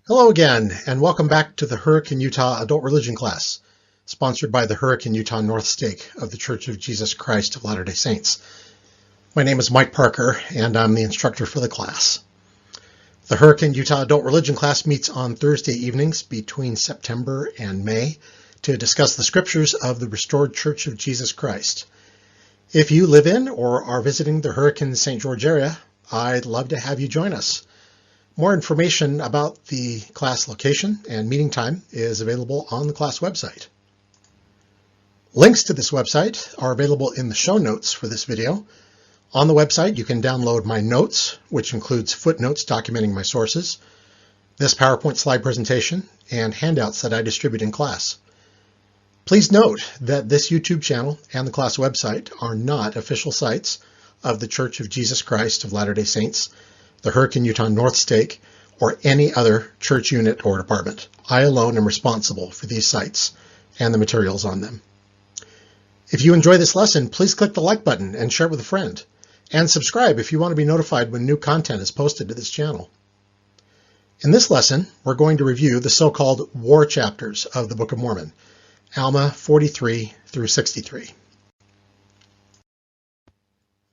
Hello again, and welcome back to the Hurricane Utah Adult Religion class, sponsored by the Hurricane Utah North Stake of the Church of Jesus Christ of Latter-day Saints. My name is Mike Parker, and I'm the instructor for the class. The Hurricane Utah Adult Religion class meets on Thursday evenings between September and May to discuss the scriptures of the Restored Church of Jesus Christ. If you live in or are visiting the Hurricane St. George area, I'd love to have you join us. More information about the class location and meeting time is available on the class website. Links to this website are available in the show notes for this video. On the website, you can download my notes, which includes footnotes documenting my sources, this PowerPoint slide presentation, and handouts that I distribute in class. Please note that this YouTube channel and the class website are not official sites of the Church of Jesus Christ of Latter-day Saints, the Hurricane Utah North Stake, or any other church unit or department. I alone am responsible for these sites and the materials on them. If you enjoy this lesson, please click the like button and share it with a friend. And subscribe if you want to be notified when new content is posted to this channel. In this lesson, we're going to review the so-called war chapters of the Book of Mormon, Alma 43 through 63.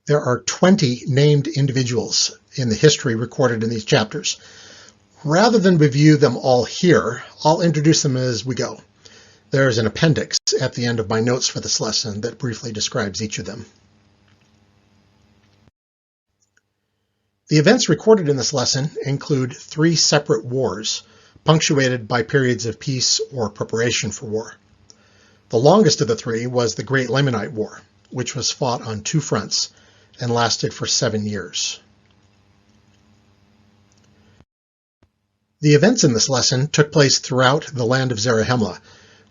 There are 20 named individuals in the history recorded in these chapters. Rather than review them all here, I'll introduce them as we go. There's an appendix at the end of my notes for this lesson that briefly describes each of them. The events recorded in this lesson include 3 separate wars, punctuated by periods of peace or preparation for war. The longest of the 3 was the Great Lamanite War, which was fought on 2 fronts and lasted for 7 years. The events in this lesson took place throughout the land of Zarahemla,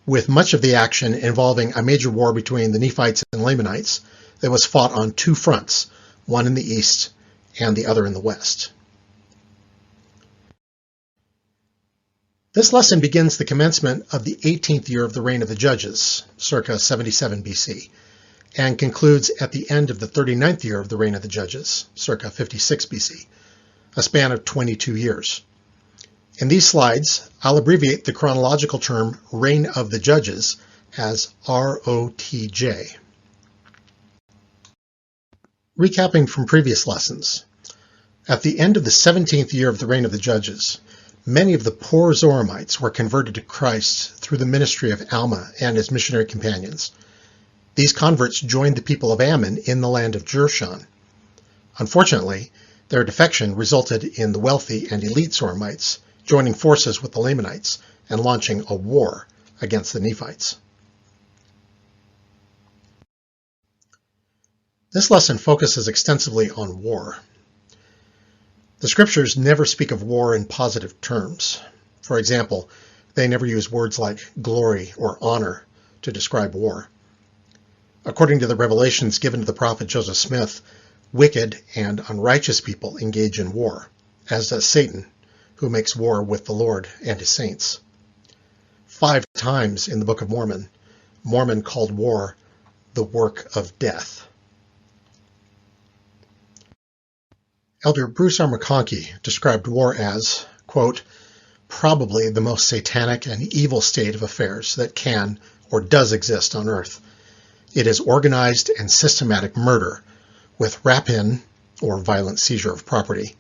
with much of the action involving a major war between the Nephites and Lamanites that was fought on 2 fronts, one in the east and the other in the west. This lesson begins the commencement of the 18th year of the reign of the Judges, circa 77 BC, and concludes at the end of the 39th year of the reign of the Judges, circa 56 BC, a span of 22 years. In these slides, I'll abbreviate the chronological term Reign of the Judges as ROTJ. Recapping from previous lessons, at the end of the 17th year of the reign of the Judges, many of the poor Zoramites were converted to Christ through the ministry of Alma and his missionary companions. These converts joined the people of Ammon in the land of Jershon. Unfortunately, their defection resulted in the wealthy and elite Zoramites joining forces with the Lamanites and launching a war against the Nephites. This lesson focuses extensively on war. The scriptures never speak of war in positive terms. For example, they never use words like glory or honor to describe war. According to the revelations given to the prophet Joseph Smith, wicked and unrighteous people engage in war, as does Satan, who makes war with the Lord and his saints. 5 times in the Book of Mormon, Mormon called war the work of death. Elder Bruce R. McConkie described war as, quote, probably the most satanic and evil state of affairs that can or does exist on earth. It is organized and systematic murder with rapine, or violent seizure of property,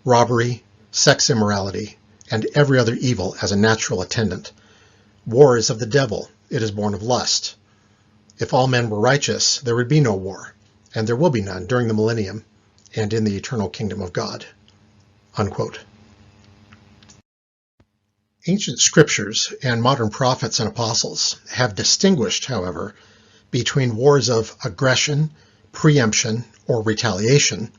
robbery, sex immorality, and every other evil as a natural attendant. War is of the devil. It is born of lust. If all men were righteous, there would be no war, and there will be none during the millennium and in the eternal kingdom of God. Unquote. Ancient scriptures and modern prophets and apostles have distinguished, however, between wars of aggression, preemption, or retaliation,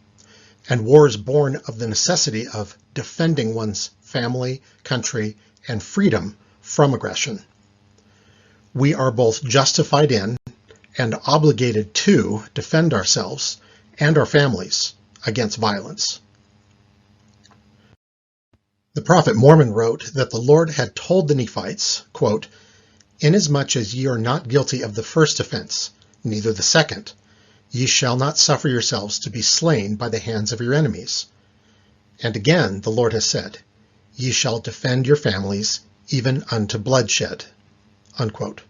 and wars born of the necessity of defending one's family, country, and freedom from aggression. We are both justified in and obligated to defend ourselves and our families against violence. The prophet Mormon wrote that the Lord had told the Nephites, quote, inasmuch as ye are not guilty of the first offense, neither the second, ye shall not suffer yourselves to be slain by the hands of your enemies. And again the Lord has said, ye shall defend your families, even unto bloodshed." Unquote.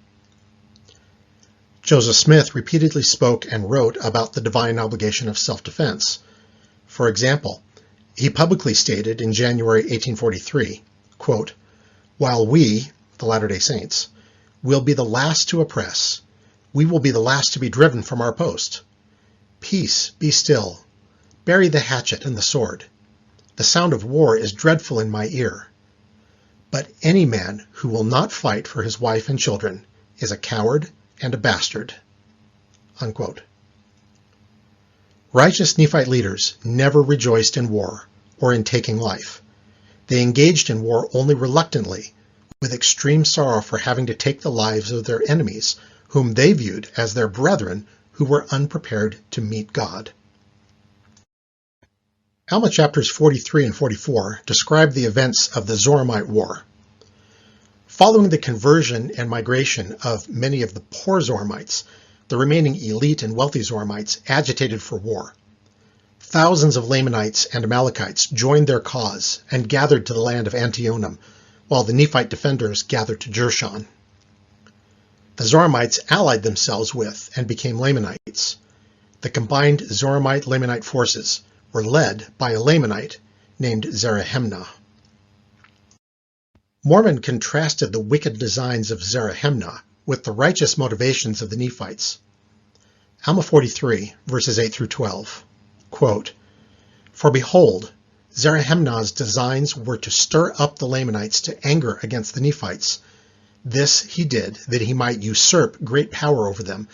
Joseph Smith repeatedly spoke and wrote about the divine obligation of self-defense. For example, he publicly stated in January 1843, quote, "While we, the Latter-day Saints, will be the last to oppress, we will be the last to be driven from our post. Peace, be still. Bury the hatchet and the sword. The sound of war is dreadful in my ear. But any man who will not fight for his wife and children is a coward and a bastard." Unquote. Righteous Nephite leaders never rejoiced in war or in taking life. They engaged in war only reluctantly, with extreme sorrow for having to take the lives of their enemies, whom they viewed as their brethren who were unprepared to meet God. Alma chapters 43 and 44 describe the events of the Zoramite War. Following the conversion and migration of many of the poor Zoramites, the remaining elite and wealthy Zoramites agitated for war. Thousands of Lamanites and Amalekites joined their cause and gathered to the land of Antionum, while the Nephite defenders gathered to Jershon. The Zoramites allied themselves with and became Lamanites. The combined Zoramite-Lamanite forces were led by a Lamanite named Zerahemnah. Mormon contrasted the wicked designs of Zerahemnah with the righteous motivations of the Nephites. Alma 43, verses 8 through 12, quote, "For behold, Zerahemnah's designs were to stir up the Lamanites to anger against the Nephites. This he did that he might usurp great power over them,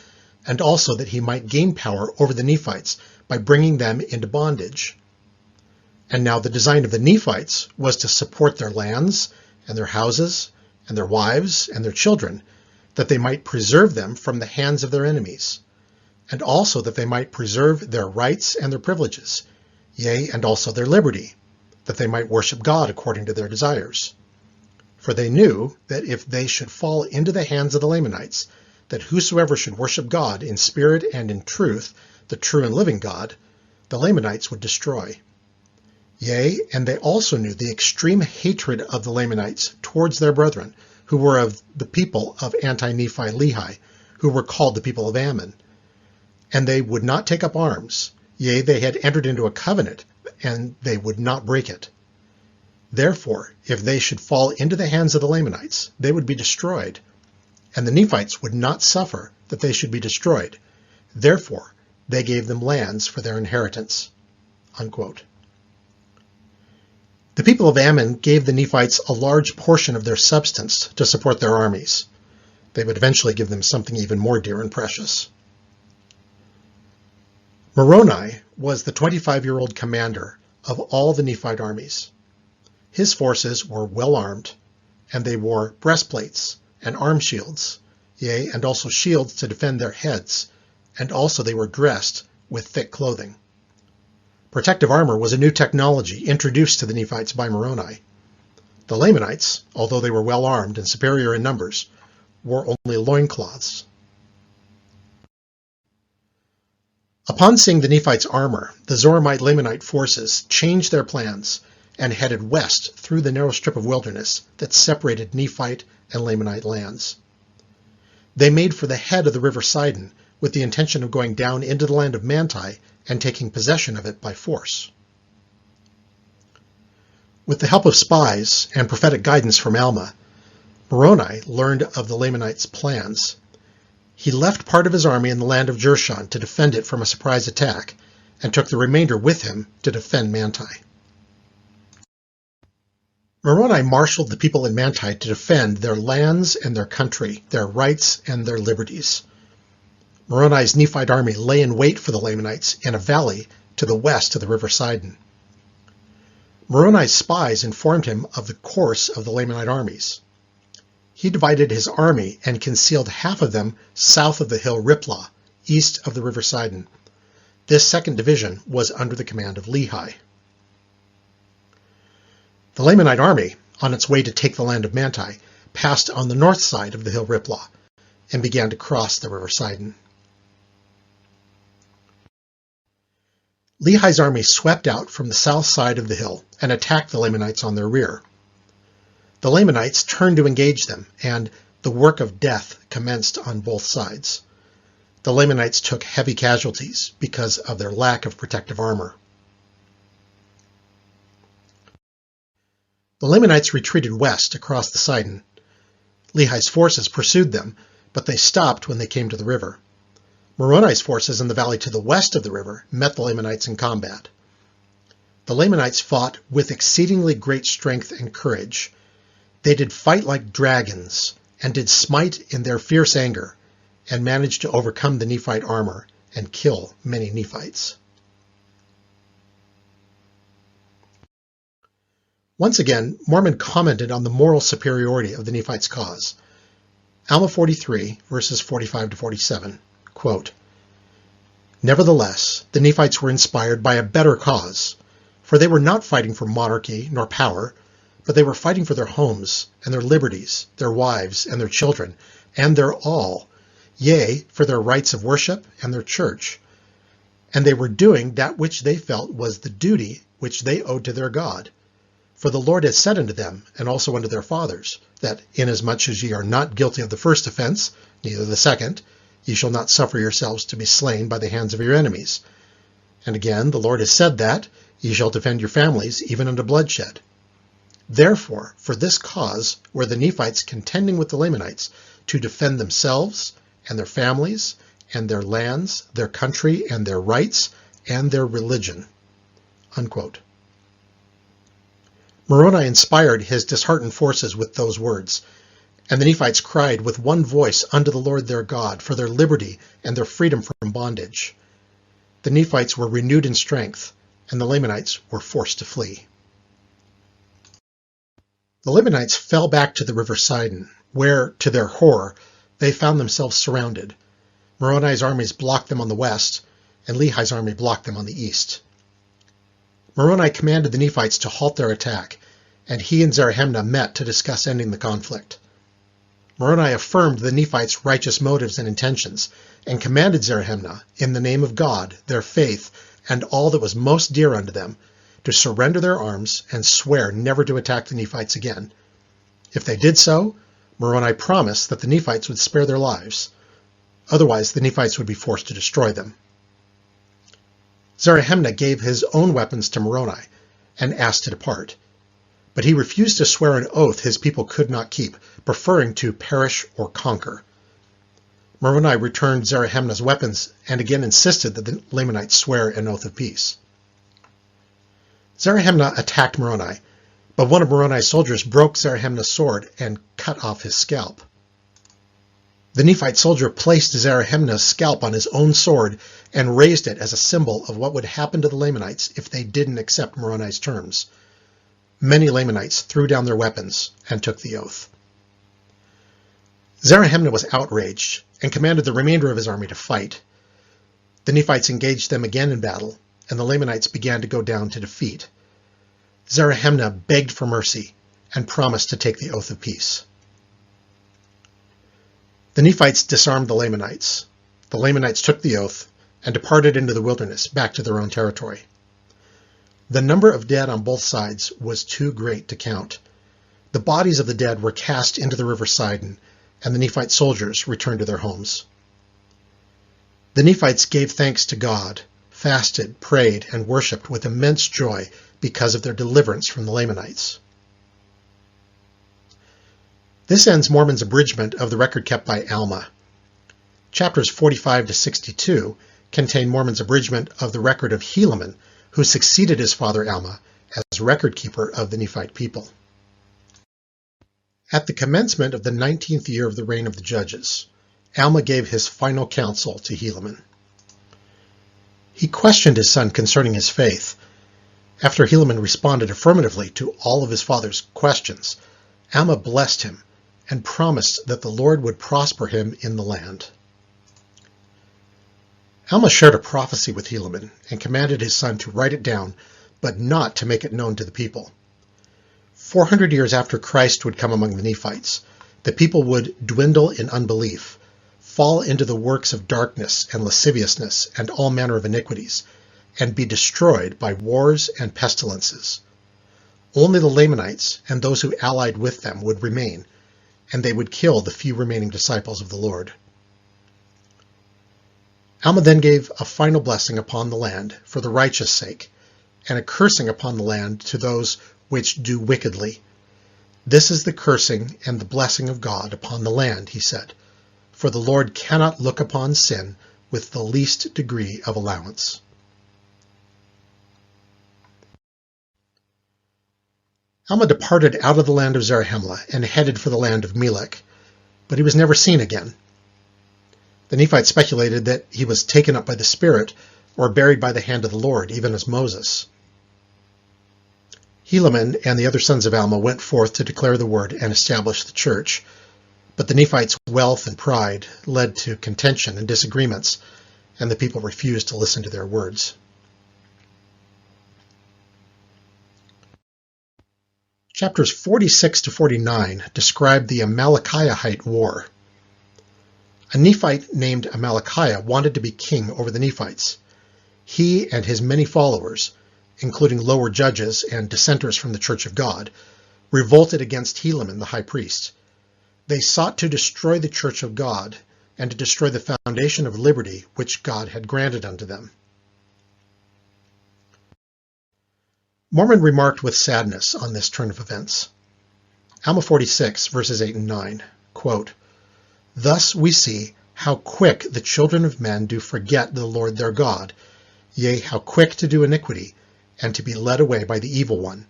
and also that he might gain power over the Nephites by bringing them into bondage. And now the design of the Nephites was to support their lands and their houses and their wives and their children, that they might preserve them from the hands of their enemies, and also that they might preserve their rights and their privileges, yea, and also their liberty, that they might worship God according to their desires. For they knew that if they should fall into the hands of the Lamanites, that whosoever should worship God in spirit and in truth, the true and living God, the Lamanites would destroy. Yea, and they also knew the extreme hatred of the Lamanites towards their brethren, who were of the people of anti-Nephi Lehi, who were called the people of Ammon. And they would not take up arms, yea, they had entered into a covenant, and they would not break it. Therefore, if they should fall into the hands of the Lamanites, they would be destroyed, and the Nephites would not suffer that they should be destroyed. Therefore, they gave them lands for their inheritance." Unquote. The people of Ammon gave the Nephites a large portion of their substance to support their armies. They would eventually give them something even more dear and precious. Moroni was the 25-year-old commander of all the Nephite armies. His forces were well armed, and they wore breastplates and arm shields, yea, and also shields to defend their heads, and also they were dressed with thick clothing. Protective armor was a new technology introduced to the Nephites by Moroni. The Lamanites, although they were well armed and superior in numbers, wore only loincloths. Upon seeing the Nephites' armor, the Zoramite-Lamanite forces changed their plans and headed west through the narrow strip of wilderness that separated Nephite and Lamanite lands. They made for the head of the river Sidon with the intention of going down into the land of Manti and taking possession of it by force. With the help of spies and prophetic guidance from Alma, Moroni learned of the Lamanites' plans. He left part of his army in the land of Jershon to defend it from a surprise attack, and took the remainder with him to defend Manti. Moroni marshaled the people in Manti to defend their lands and their country, their rights and their liberties. Moroni's Nephite army lay in wait for the Lamanites in a valley to the west of the river Sidon. Moroni's spies informed him of the course of the Lamanite armies. He divided his army and concealed half of them south of the hill Riplah, east of the river Sidon. This second division was under the command of Lehi. The Lamanite army, on its way to take the land of Manti, passed on the north side of the hill Riplah and began to cross the river Sidon. Lehi's army swept out from the south side of the hill and attacked the Lamanites on their rear. The Lamanites turned to engage them, and the work of death commenced on both sides. The Lamanites took heavy casualties because of their lack of protective armor. The Lamanites retreated west across the Sidon. Lehi's forces pursued them, but they stopped when they came to the river. Moroni's forces in the valley to the west of the river met the Lamanites in combat. The Lamanites fought with exceedingly great strength and courage. They did fight like dragons, and did smite in their fierce anger, and managed to overcome the Nephite armor and kill many Nephites. Once again, Mormon commented on the moral superiority of the Nephites' cause. Alma 43, verses 45 to 47, quote, "Nevertheless, the Nephites were inspired by a better cause, for they were not fighting for monarchy nor power, but they were fighting for their homes and their liberties, their wives and their children, and their all, yea, for their rights of worship and their church. And they were doing that which they felt was the duty which they owed to their God. For the Lord has said unto them, and also unto their fathers, that inasmuch as ye are not guilty of the first offense, neither the second, ye shall not suffer yourselves to be slain by the hands of your enemies. And again, the Lord has said that, ye shall defend your families, even unto bloodshed. Therefore, for this cause were the Nephites contending with the Lamanites, to defend themselves, and their families, and their lands, their country, and their rights, and their religion." Unquote. Moroni inspired his disheartened forces with those words, and the Nephites cried with one voice unto the Lord their God for their liberty and their freedom from bondage. The Nephites were renewed in strength, and the Lamanites were forced to flee. The Lamanites fell back to the river Sidon, where, to their horror, they found themselves surrounded. Moroni's armies blocked them on the west, and Lehi's army blocked them on the east. Moroni commanded the Nephites to halt their attack, and he and Zarahemnah met to discuss ending the conflict. Moroni affirmed the Nephites' righteous motives and intentions, and commanded Zarahemnah, in the name of God, their faith, and all that was most dear unto them, to surrender their arms and swear never to attack the Nephites again. If they did so, Moroni promised that the Nephites would spare their lives. Otherwise, the Nephites would be forced to destroy them. Zarahemnah gave his own weapons to Moroni and asked to depart. But he refused to swear an oath his people could not keep, preferring to perish or conquer. Moroni returned Zarahemnah's weapons and again insisted that the Lamanites swear an oath of peace. Zarahemnah attacked Moroni, but one of Moroni's soldiers broke Zarahemnah's sword and cut off his scalp. The Nephite soldier placed Zarahemnah's scalp on his own sword and raised it as a symbol of what would happen to the Lamanites if they didn't accept Moroni's terms. Many Lamanites threw down their weapons and took the oath. Zarahemnah was outraged and commanded the remainder of his army to fight. The Nephites engaged them again in battle, and the Lamanites began to go down to defeat. Zarahemnah begged for mercy and promised to take the oath of peace. The Nephites disarmed the Lamanites. The Lamanites took the oath and departed into the wilderness back to their own territory. The number of dead on both sides was too great to count. The bodies of the dead were cast into the river Sidon, and the Nephite soldiers returned to their homes. The Nephites gave thanks to God, fasted, prayed, and worshipped with immense joy because of their deliverance from the Lamanites. This ends Mormon's abridgment of the record kept by Alma. Chapters 45 to 62 contain Mormon's abridgment of the record of Helaman, who succeeded his father Alma as record keeper of the Nephite people. At the commencement of the 19th year of the reign of the judges, Alma gave his final counsel to Helaman. He questioned his son concerning his faith. After Helaman responded affirmatively to all of his father's questions, Alma blessed him and promised that the Lord would prosper him in the land. Alma shared a prophecy with Helaman and commanded his son to write it down, but not to make it known to the people. 400 years after Christ would come among the Nephites, the people would dwindle in unbelief, fall into the works of darkness and lasciviousness and all manner of iniquities, and be destroyed by wars and pestilences. Only the Lamanites and those who allied with them would remain, and they would kill the few remaining disciples of the Lord. Alma then gave a final blessing upon the land for the righteous' sake, and a cursing upon the land to those which do wickedly. This is the cursing and the blessing of God upon the land, he said, for the Lord cannot look upon sin with the least degree of allowance. Alma departed out of the land of Zarahemla and headed for the land of Melech, but he was never seen again. The Nephites speculated that he was taken up by the Spirit or buried by the hand of the Lord, even as Moses. Helaman and the other sons of Alma went forth to declare the word and establish the church, but the Nephites' wealth and pride led to contention and disagreements, and the people refused to listen to their words. Chapters 46 to 49 describe the Amalickiahite War. A Nephite named Amalickiah wanted to be king over the Nephites. He and his many followers, including lower judges and dissenters from the Church of God, revolted against Helaman the high priest. They sought to destroy the Church of God and to destroy the foundation of liberty which God had granted unto them. Mormon remarked with sadness on this turn of events. Alma 46, verses 8 and 9, quote, "Thus we see how quick the children of men do forget the Lord their God, yea, how quick to do iniquity, and to be led away by the evil one.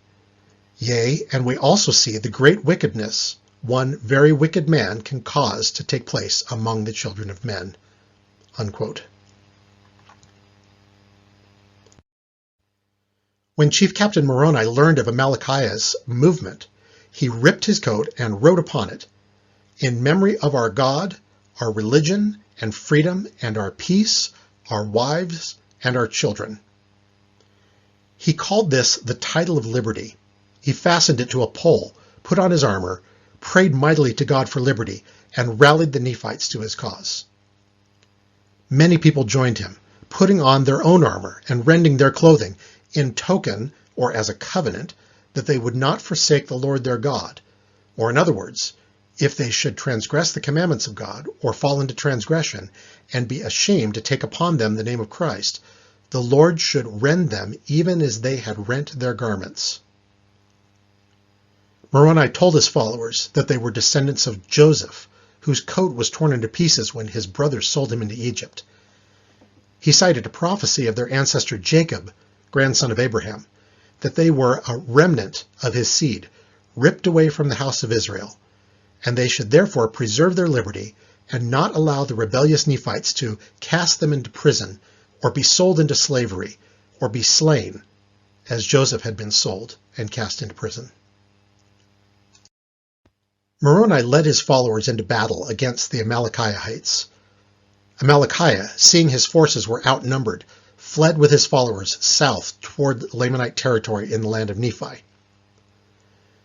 Yea, and we also see the great wickedness one very wicked man can cause to take place among the children of men." Unquote. When Chief Captain Moroni learned of Amalickiah's movement, he ripped his coat and wrote upon it, "In memory of our God, our religion and freedom and our peace, our wives and our children." He called this the title of liberty. He fastened it to a pole, put on his armor, prayed mightily to God for liberty, and rallied the Nephites to his cause. Many people joined him, putting on their own armor and rending their clothing, in token, or as a covenant, that they would not forsake the Lord their God, or in other words, if they should transgress the commandments of God, or fall into transgression, and be ashamed to take upon them the name of Christ, the Lord should rend them even as they had rent their garments. Moroni told his followers that they were descendants of Joseph, whose coat was torn into pieces when his brothers sold him into Egypt. He cited a prophecy of their ancestor Jacob, grandson of Abraham, that they were a remnant of his seed, ripped away from the house of Israel, and they should therefore preserve their liberty and not allow the rebellious Nephites to cast them into prison, or be sold into slavery, or be slain, as Joseph had been sold and cast into prison. Moroni led his followers into battle against the Amalickiahites. Amalickiah, seeing his forces were outnumbered, fled with his followers south toward Lamanite territory in the land of Nephi.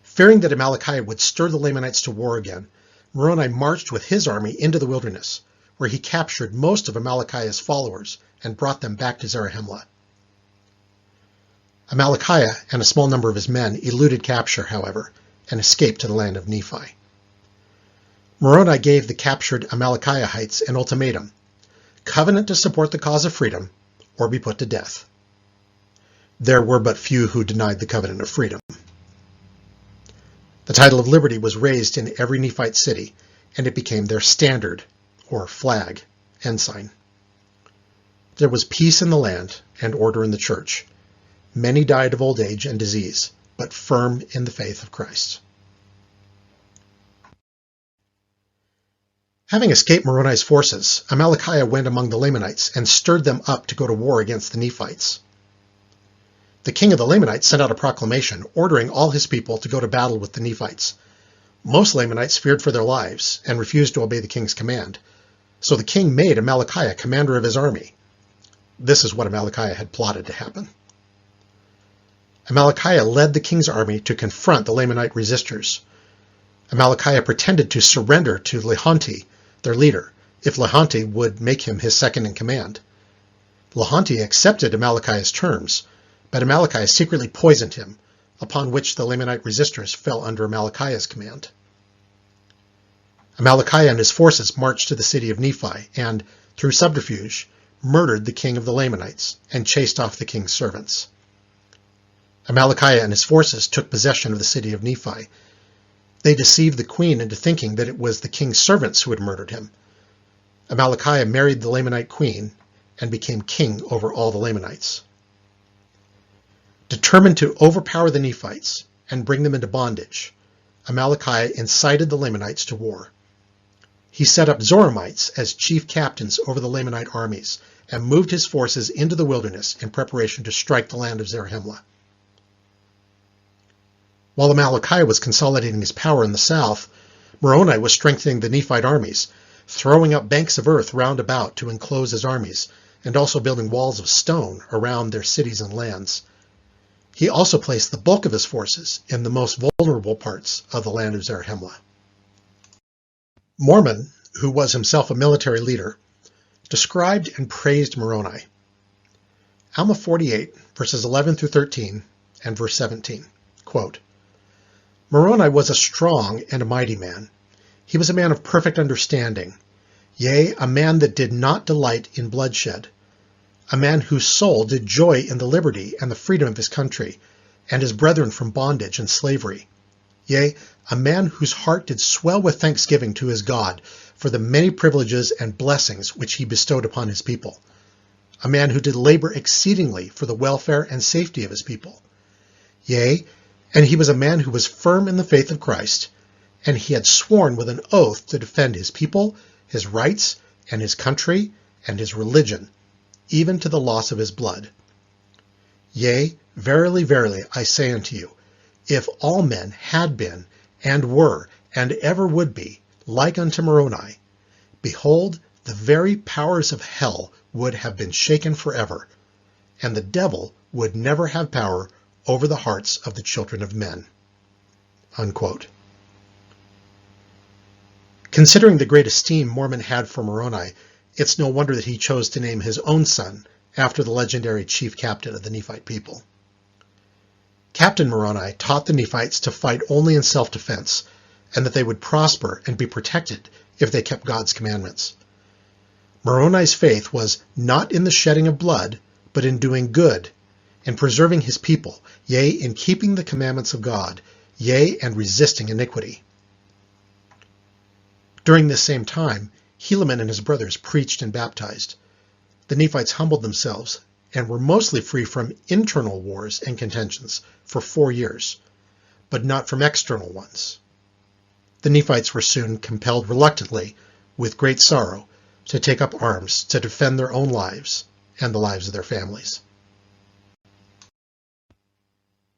Fearing that Amalickiah would stir the Lamanites to war again, Moroni marched with his army into the wilderness, where he captured most of Amalickiah's followers and brought them back to Zarahemla. Amalickiah and a small number of his men eluded capture, however, and escaped to the land of Nephi. Moroni gave the captured Amalickiahites an ultimatum: covenant to support the cause of freedom, or be put to death. There were but few who denied the covenant of freedom. The title of liberty was raised in every Nephite city, and it became their standard, or flag, ensign. There was peace in the land and order in the church. Many died of old age and disease, but firm in the faith of Christ. Having escaped Moroni's forces, Amalickiah went among the Lamanites and stirred them up to go to war against the Nephites. The king of the Lamanites sent out a proclamation ordering all his people to go to battle with the Nephites. Most Lamanites feared for their lives and refused to obey the king's command, so the king made Amalickiah commander of his army. This is what Amalickiah had plotted to happen. Amalickiah led the king's army to confront the Lamanite resistors. Amalickiah pretended to surrender to Lamanite, their leader, if Lamanite would make him his second in command. Lamanite accepted Amalickiah's terms, but Amalickiah secretly poisoned him, upon which the Lamanite resistors fell under Amalickiah's command. Amalickiah and his forces marched to the city of Nephi and, through subterfuge, murdered the king of the Lamanites and chased off the king's servants. Amalickiah and his forces took possession of the city of Nephi. They deceived the queen into thinking that it was the king's servants who had murdered him. Amalickiah married the Lamanite queen and became king over all the Lamanites. Determined to overpower the Nephites and bring them into bondage, Amalickiah incited the Lamanites to war. He set up Zoramites as chief captains over the Lamanite armies and moved his forces into the wilderness in preparation to strike the land of Zarahemla. While Amalickiah was consolidating his power in the south, Moroni was strengthening the Nephite armies, throwing up banks of earth round about to enclose his armies, and also building walls of stone around their cities and lands. He also placed the bulk of his forces in the most vulnerable parts of the land of Zarahemla. Mormon, who was himself a military leader, described and praised Moroni. Alma 48, verses 11 through 13, and verse 17, quote, Moroni was a strong and a mighty man. He was a man of perfect understanding, yea, a man that did not delight in bloodshed, a man whose soul did joy in the liberty and the freedom of his country, and his brethren from bondage and slavery. Yea, a man whose heart did swell with thanksgiving to his God for the many privileges and blessings which he bestowed upon his people. A man who did labor exceedingly for the welfare and safety of his people. Yea, and he was a man who was firm in the faith of Christ, and he had sworn with an oath to defend his people, his rights, and his country, and his religion, even to the loss of his blood. Yea, verily, verily, I say unto you, if all men had been, and were, and ever would be, like unto Moroni, behold, the very powers of hell would have been shaken forever, and the devil would never have power over the hearts of the children of men. Unquote. Considering the great esteem Mormon had for Moroni, it's no wonder that he chose to name his own son after the legendary chief captain of the Nephite people. Captain Moroni taught the Nephites to fight only in self-defense, and that they would prosper and be protected if they kept God's commandments. Moroni's faith was not in the shedding of blood, but in doing good, in preserving his people, yea, in keeping the commandments of God, yea, and resisting iniquity. During this same time, Helaman and his brothers preached and baptized. The Nephites humbled themselves and were mostly free from internal wars and contentions for 4 years, but not from external ones. The Nephites were soon compelled reluctantly, with great sorrow, to take up arms to defend their own lives and the lives of their families.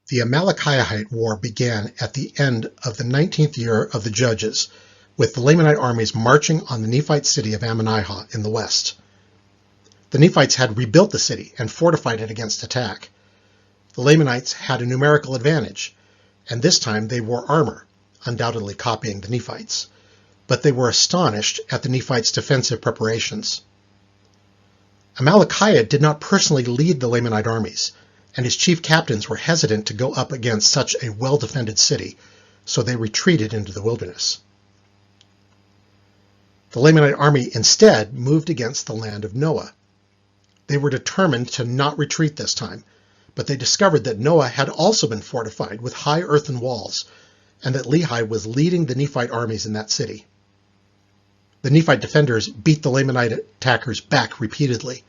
The Amalickiahite War began at the end of the 19th year of the Judges, with the Lamanite armies marching on the Nephite city of Ammonihah in the west. The Nephites had rebuilt the city and fortified it against attack. The Lamanites had a numerical advantage, and this time they wore armor, undoubtedly copying the Nephites, but they were astonished at the Nephites' defensive preparations. Amalickiah did not personally lead the Lamanite armies, and his chief captains were hesitant to go up against such a well-defended city, so they retreated into the wilderness. The Lamanite army instead moved against the land of Noah. They were determined to not retreat this time, but they discovered that Noah had also been fortified with high earthen walls, and that Lehi was leading the Nephite armies in that city. The Nephite defenders beat the Lamanite attackers back repeatedly.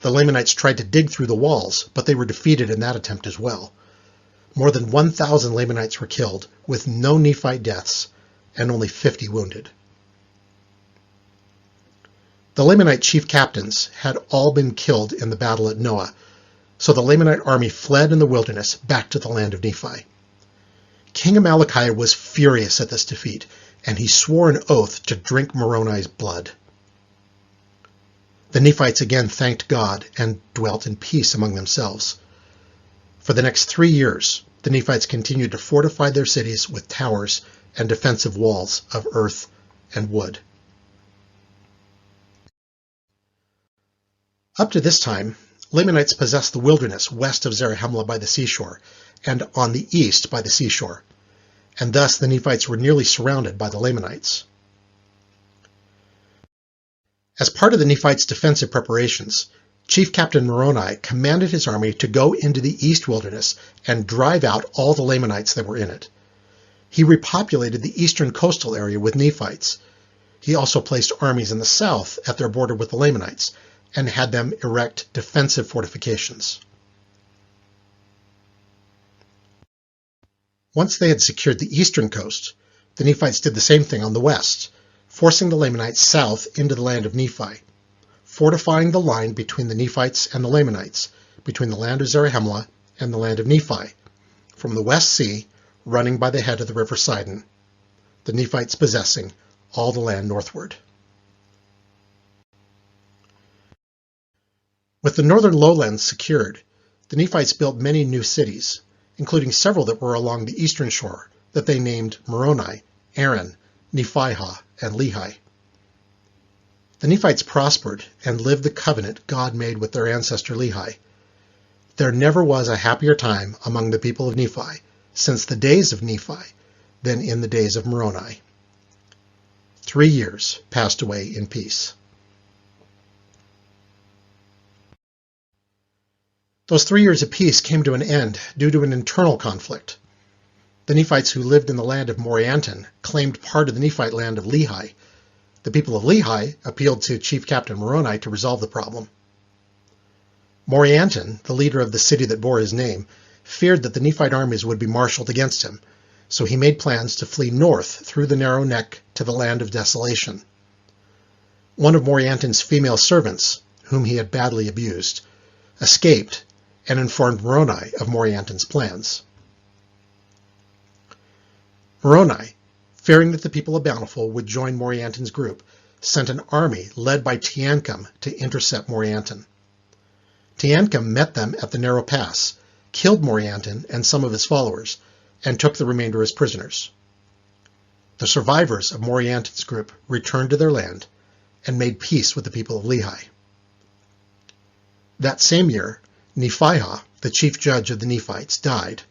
The Lamanites tried to dig through the walls, but they were defeated in that attempt as well. More than 1,000 Lamanites were killed, with no Nephite deaths, and only 50 wounded. The Lamanite chief captains had all been killed in the battle at Noah, so the Lamanite army fled in the wilderness back to the land of Nephi. King Amalickiah was furious at this defeat, and he swore an oath to drink Moroni's blood. The Nephites again thanked God and dwelt in peace among themselves. For the next 3 years, the Nephites continued to fortify their cities with towers and defensive walls of earth and wood. Up to this time, Lamanites possessed the wilderness west of Zarahemla by the seashore, and on the east by the seashore, and thus the Nephites were nearly surrounded by the Lamanites. As part of the Nephites' defensive preparations, Chief Captain Moroni commanded his army to go into the east wilderness and drive out all the Lamanites that were in it. He repopulated the eastern coastal area with Nephites. He also placed armies in the south at their border with the Lamanites and had them erect defensive fortifications. Once they had secured the eastern coast, the Nephites did the same thing on the west, forcing the Lamanites south into the land of Nephi, fortifying the line between the Nephites and the Lamanites, between the land of Zarahemla and the land of Nephi, from the West Sea running by the head of the river Sidon, the Nephites possessing all the land northward. With the northern lowlands secured, the Nephites built many new cities, including several that were along the eastern shore that they named Moroni, Aaron, Nephihah, and Lehi. The Nephites prospered and lived the covenant God made with their ancestor Lehi. There never was a happier time among the people of Nephi since the days of Nephi than in the days of Moroni. 3 years passed away in peace. Those 3 years of peace came to an end due to an internal conflict. The Nephites who lived in the land of Morianton claimed part of the Nephite land of Lehi. The people of Lehi appealed to Chief Captain Moroni to resolve the problem. Morianton, the leader of the city that bore his name, feared that the Nephite armies would be marshaled against him, so he made plans to flee north through the narrow neck to the land of desolation. One of Morianton's female servants, whom he had badly abused, escaped and informed Moroni of Morianton's plans. Moroni, fearing that the people of Bountiful would join Morianton's group, sent an army led by Teancum to intercept Morianton. Teancum met them at the narrow pass, killed Morianton and some of his followers, and took the remainder as prisoners. The survivors of Morianton's group returned to their land and made peace with the people of Lehi. That same year, Nephihah, the chief judge of the Nephites, died.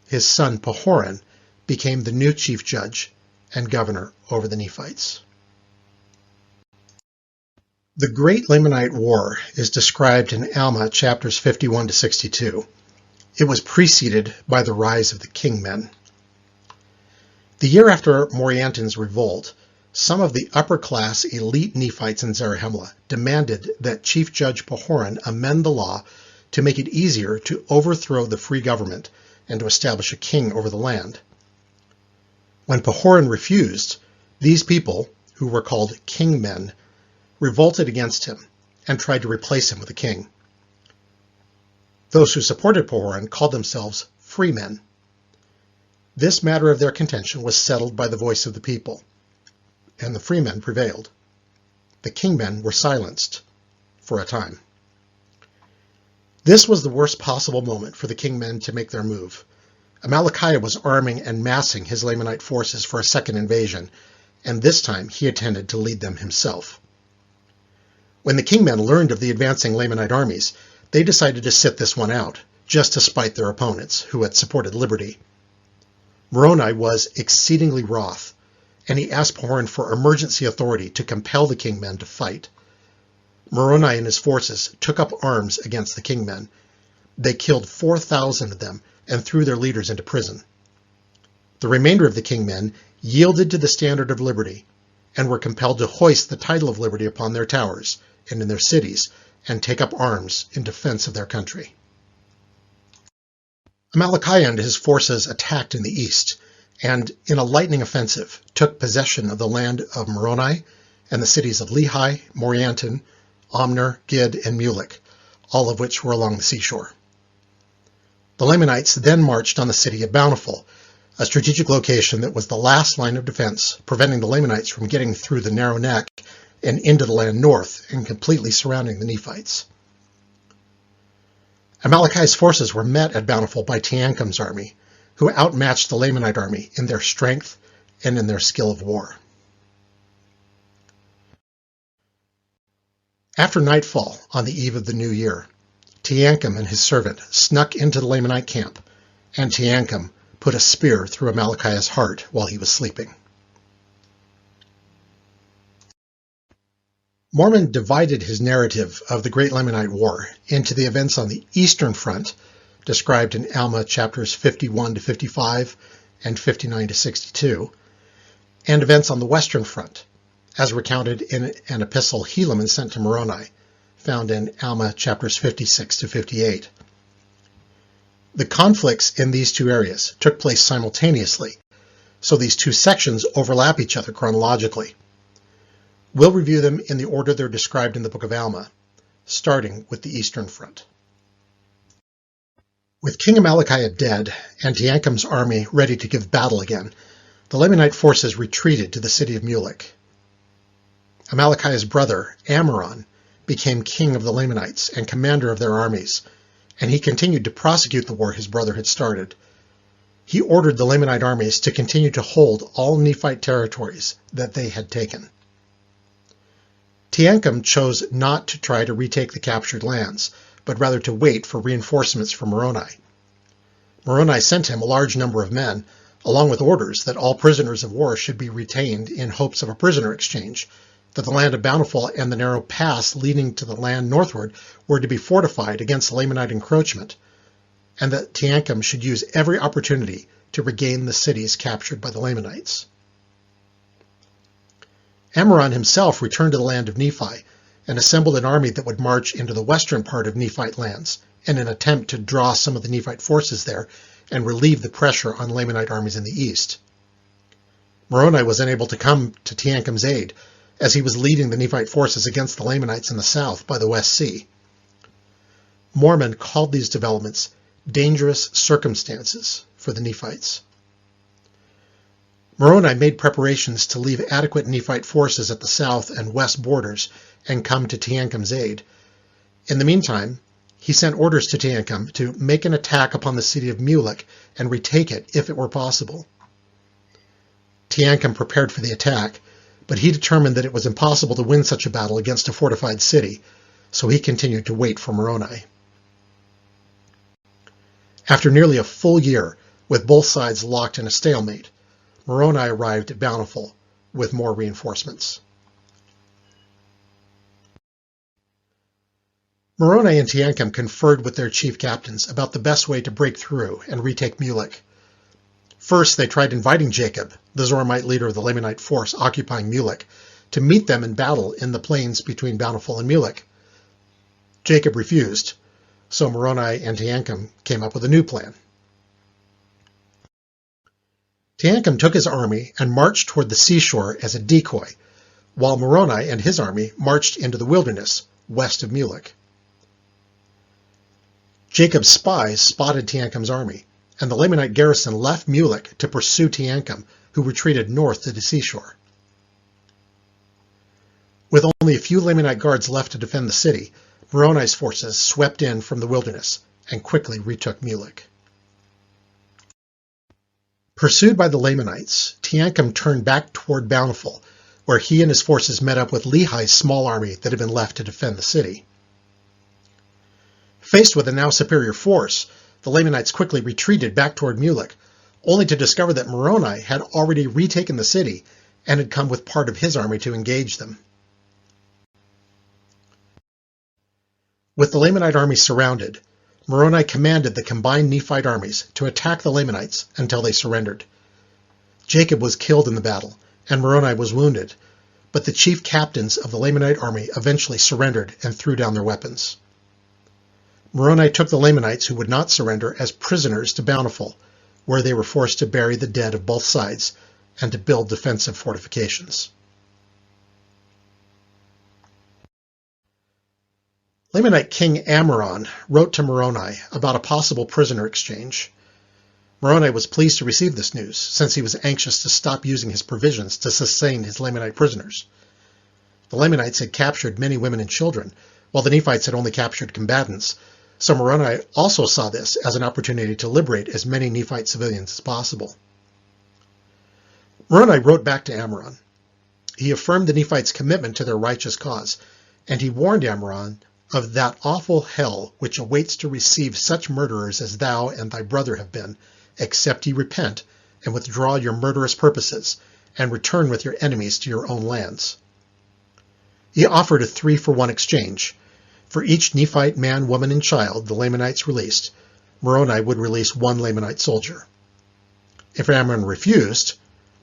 His son Pahoran became the new chief judge and governor over the Nephites. The Great Lamanite War is described in Alma chapters 51 to 62. It was preceded by the rise of the kingmen. The year after Morianton's revolt, some of the upper-class elite Nephites in Zarahemla demanded that Chief Judge Pahoran amend the law to make it easier to overthrow the free government and to establish a king over the land. When Pahoran refused, these people, who were called kingmen, revolted against him and tried to replace him with a king. Those who supported Pahoran called themselves freemen. This matter of their contention was settled by the voice of the people, and the freemen prevailed. The kingmen were silenced for a time. This was the worst possible moment for the kingmen to make their move. Amalickiah was arming and massing his Lamanite forces for a second invasion, and this time he intended to lead them himself. When the kingmen learned of the advancing Lamanite armies, they decided to sit this one out, just to spite their opponents, who had supported liberty. Moroni was exceedingly wroth, and he asked Pahoran for emergency authority to compel the kingmen to fight. Moroni and his forces took up arms against the kingmen. They killed 4,000 of them and threw their leaders into prison. The remainder of the kingmen yielded to the standard of liberty and were compelled to hoist the title of liberty upon their towers and in their cities and take up arms in defense of their country. Amalickiah and his forces attacked in the east and, in a lightning offensive, took possession of the land of Moroni and the cities of Lehi, Morianton, Omner, Gid, and Mulek, all of which were along the seashore. The Lamanites then marched on the city of Bountiful, a strategic location that was the last line of defense, preventing the Lamanites from getting through the narrow neck and into the land north and completely surrounding the Nephites. Amalickiah's forces were met at Bountiful by Teancum's army, who outmatched the Lamanite army in their strength and in their skill of war. After nightfall on the eve of the new year, Teancum and his servant snuck into the Lamanite camp and Teancum put a spear through Amalickiah's heart while he was sleeping. Mormon divided his narrative of the Great Lamanite War into the events on the Eastern Front, described in Alma chapters 51 to 55 and 59 to 62, and events on the Western Front, as recounted in an epistle Helaman sent to Moroni, found in Alma chapters 56 to 58. The conflicts in these two areas took place simultaneously, so these two sections overlap each other chronologically. We'll review them in the order they're described in the book of Alma, starting with the Eastern Front. With King Amalickiah dead and Teancum's army ready to give battle again, the Lamanite forces retreated to the city of Mulek. Amalickiah's brother, Amaron, became king of the Lamanites and commander of their armies, and he continued to prosecute the war his brother had started. He ordered the Lamanite armies to continue to hold all Nephite territories that they had taken. Teancum chose not to try to retake the captured lands, but rather to wait for reinforcements from Moroni. Moroni sent him a large number of men, along with orders that all prisoners of war should be retained in hopes of a prisoner exchange, that the land of Bountiful and the narrow pass leading to the land northward were to be fortified against Lamanite encroachment, and that Teancum should use every opportunity to regain the cities captured by the Lamanites. Amaron himself returned to the land of Nephi and assembled an army that would march into the western part of Nephite lands in an attempt to draw some of the Nephite forces there and relieve the pressure on Lamanite armies in the east. Moroni was unable to come to Teancum's aid, as he was leading the Nephite forces against the Lamanites in the south by the West Sea. Mormon called these developments dangerous circumstances for the Nephites. Moroni made preparations to leave adequate Nephite forces at the south and west borders and come to Teancum's aid. In the meantime, he sent orders to Teancum to make an attack upon the city of Mulek and retake it if it were possible. Teancum prepared for the attack, but he determined that it was impossible to win such a battle against a fortified city, so he continued to wait for Moroni. After nearly a full year, with both sides locked in a stalemate, Moroni arrived at Bountiful with more reinforcements. Moroni and Teancum conferred with their chief captains about the best way to break through and retake Mulek. First, they tried inviting Jacob, the Zoramite leader of the Lamanite force occupying Mulek, to meet them in battle in the plains between Bountiful and Mulek. Jacob refused, so Moroni and Teancum came up with a new plan. Teancum took his army and marched toward the seashore as a decoy, while Moroni and his army marched into the wilderness west of Mulek. Jacob's spies spotted Teancum's army, and the Lamanite garrison left Mulek to pursue Teancum, who retreated north to the seashore. With only a few Lamanite guards left to defend the city, Moroni's forces swept in from the wilderness and quickly retook Mulek. Pursued by the Lamanites, Teancum turned back toward Bountiful, where he and his forces met up with Lehi's small army that had been left to defend the city. Faced with a now superior force, the Lamanites quickly retreated back toward Mulek, only to discover that Moroni had already retaken the city and had come with part of his army to engage them. With the Lamanite army surrounded, Moroni commanded the combined Nephite armies to attack the Lamanites until they surrendered. Jacob was killed in the battle, and Moroni was wounded, but the chief captains of the Lamanite army eventually surrendered and threw down their weapons. Moroni took the Lamanites who would not surrender as prisoners to Bountiful, where they were forced to bury the dead of both sides and to build defensive fortifications. Lamanite king Amaron wrote to Moroni about a possible prisoner exchange. Moroni was pleased to receive this news, since he was anxious to stop using his provisions to sustain his Lamanite prisoners. The Lamanites had captured many women and children, while the Nephites had only captured combatants, so Moroni also saw this as an opportunity to liberate as many Nephite civilians as possible. Moroni wrote back to Amaron. He affirmed the Nephites' commitment to their righteous cause, and he warned Amaron of that awful hell which awaits to receive such murderers as thou and thy brother have been, except ye repent and withdraw your murderous purposes, and return with your enemies to your own lands. He offered a 3-for-1 exchange. For each Nephite man, woman, and child the Lamanites released, Moroni would release 1 Lamanite soldier. If Amram refused,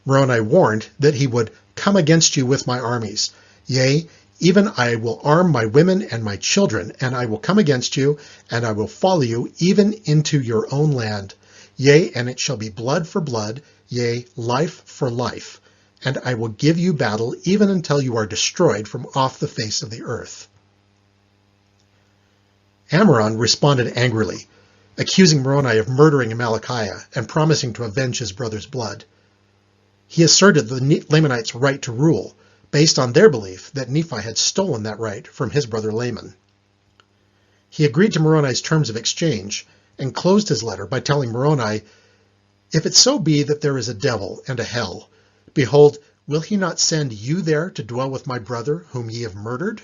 Moroni warned that he would come against you with my armies. Yea, even I will arm my women and my children, and I will come against you, and I will follow you even into your own land. Yea, and it shall be blood for blood, yea, life for life. And I will give you battle even until you are destroyed from off the face of the earth. Amram responded angrily, accusing Moroni of murdering Amalickiah and promising to avenge his brother's blood. He asserted the Lamanites' right to rule, based on their belief that Nephi had stolen that right from his brother Laman. He agreed to Moroni's terms of exchange and closed his letter by telling Moroni, "If it so be that there is a devil and a hell, behold, will he not send you there to dwell with my brother whom ye have murdered?"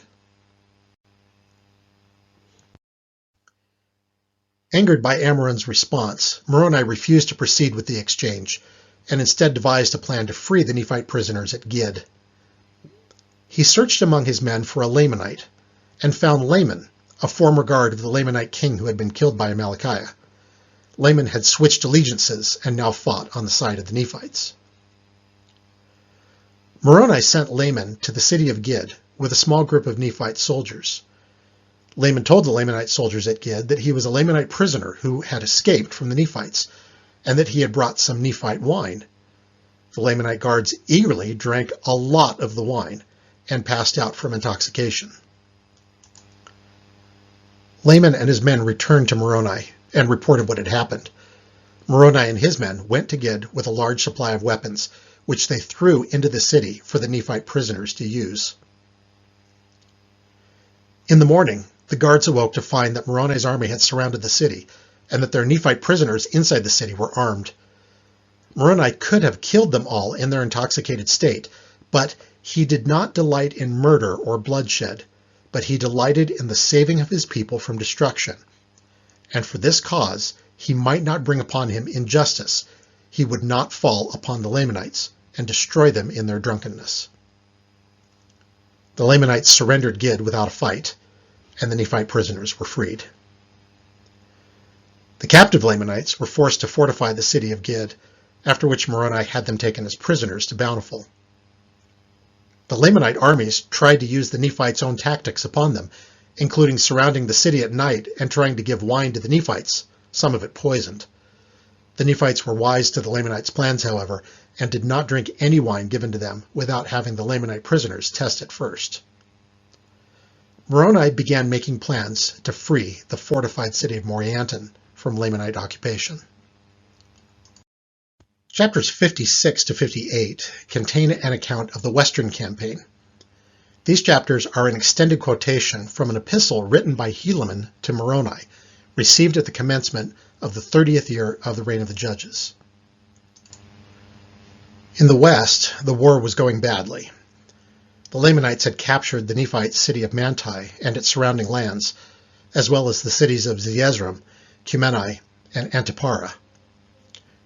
Angered by Amram's response, Moroni refused to proceed with the exchange, and instead devised a plan to free the Nephite prisoners at Gid. He searched among his men for a Lamanite, and found Laman, a former guard of the Lamanite king who had been killed by Amalickiah. Laman had switched allegiances and now fought on the side of the Nephites. Moroni sent Laman to the city of Gid with a small group of Nephite soldiers. Laman told the Lamanite soldiers at Gid that he was a Lamanite prisoner who had escaped from the Nephites, and that he had brought some Nephite wine. The Lamanite guards eagerly drank a lot of the wine and passed out from intoxication. Laman and his men returned to Moroni and reported what had happened. Moroni and his men went to Gid with a large supply of weapons, which they threw into the city for the Nephite prisoners to use. In the morning, the guards awoke to find that Moroni's army had surrounded the city, and that their Nephite prisoners inside the city were armed. Moroni could have killed them all in their intoxicated state, but he did not delight in murder or bloodshed, but he delighted in the saving of his people from destruction. And for this cause he might not bring upon him injustice. He would not fall upon the Lamanites and destroy them in their drunkenness. The Lamanites surrendered Gid without a fight, and the Nephite prisoners were freed. The captive Lamanites were forced to fortify the city of Gid, after which Moroni had them taken as prisoners to Bountiful. The Lamanite armies tried to use the Nephites' own tactics upon them, including surrounding the city at night and trying to give wine to the Nephites, some of it poisoned. The Nephites were wise to the Lamanites' plans, however, and did not drink any wine given to them without having the Lamanite prisoners test it first. Moroni began making plans to free the fortified city of Morianton from Lamanite occupation. Chapters 56 to 58 contain an account of the Western campaign. These chapters are an extended quotation from an epistle written by Helaman to Moroni, received at the commencement of the 30th year of the reign of the judges. In the west, the war was going badly. The Lamanites had captured the Nephite city of Manti and its surrounding lands, as well as the cities of Zeezrom, Cumeni, and Antipara.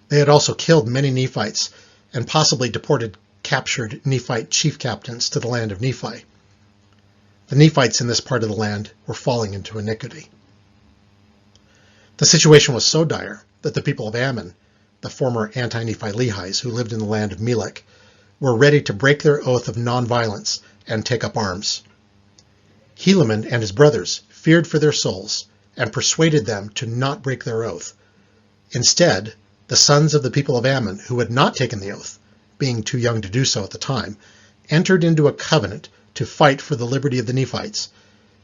They had also killed many Nephites and possibly deported captured Nephite chief captains to the land of Nephi. The Nephites in this part of the land were falling into iniquity. The situation was so dire that the people of Ammon, the former anti-Nephi Lehis who lived in the land of Melech, were ready to break their oath of nonviolence and take up arms. Helaman and his brothers feared for their souls and persuaded them to not break their oath. Instead, the sons of the people of Ammon who had not taken the oath, being too young to do so at the time, entered into a covenant to fight for the liberty of the Nephites,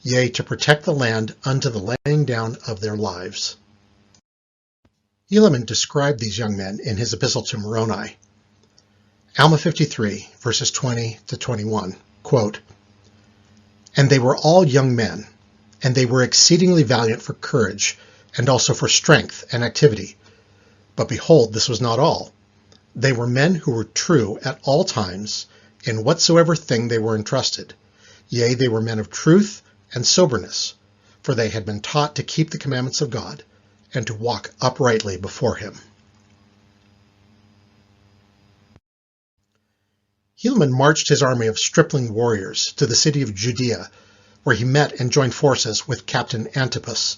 yea, to protect the land unto the laying down of their lives. Helaman described these young men in his epistle to Moroni. Alma 53, verses 20 to 21, quote, "And they were all young men, and they were exceedingly valiant for courage, and also for strength and activity. But behold, this was not all. They were men who were true at all times, in whatsoever thing they were entrusted. Yea, they were men of truth and soberness, for they had been taught to keep the commandments of God and to walk uprightly before him. Helaman marched his army of stripling warriors to the city of Judea, where he met and joined forces with Captain Antipas.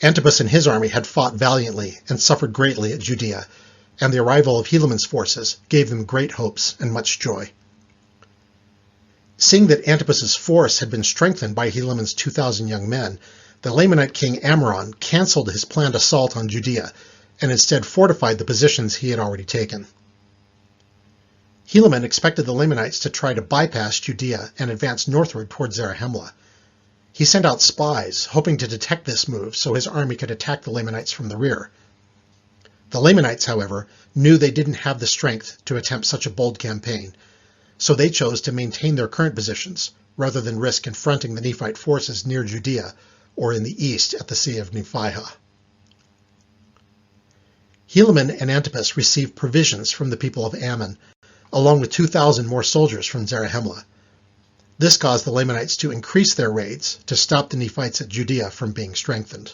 Antipas and his army had fought valiantly and suffered greatly at Judea, and the arrival of Helaman's forces gave them great hopes and much joy. Seeing that Antipas's force had been strengthened by Helaman's 2,000 young men, the Lamanite king Ammoron canceled his planned assault on Judea and instead fortified the positions he had already taken. Helaman expected the Lamanites to try to bypass Judea and advance northward toward Zarahemla. He sent out spies, hoping to detect this move so his army could attack the Lamanites from the rear. The Lamanites, however, knew they didn't have the strength to attempt such a bold campaign, so they chose to maintain their current positions rather than risk confronting the Nephite forces near Judea or in the east at the Sea of Nephihah. Helaman and Antipas received provisions from the people of Ammon, along with 2,000 more soldiers from Zarahemla. This caused the Lamanites to increase their raids to stop the Nephites at Judea from being strengthened.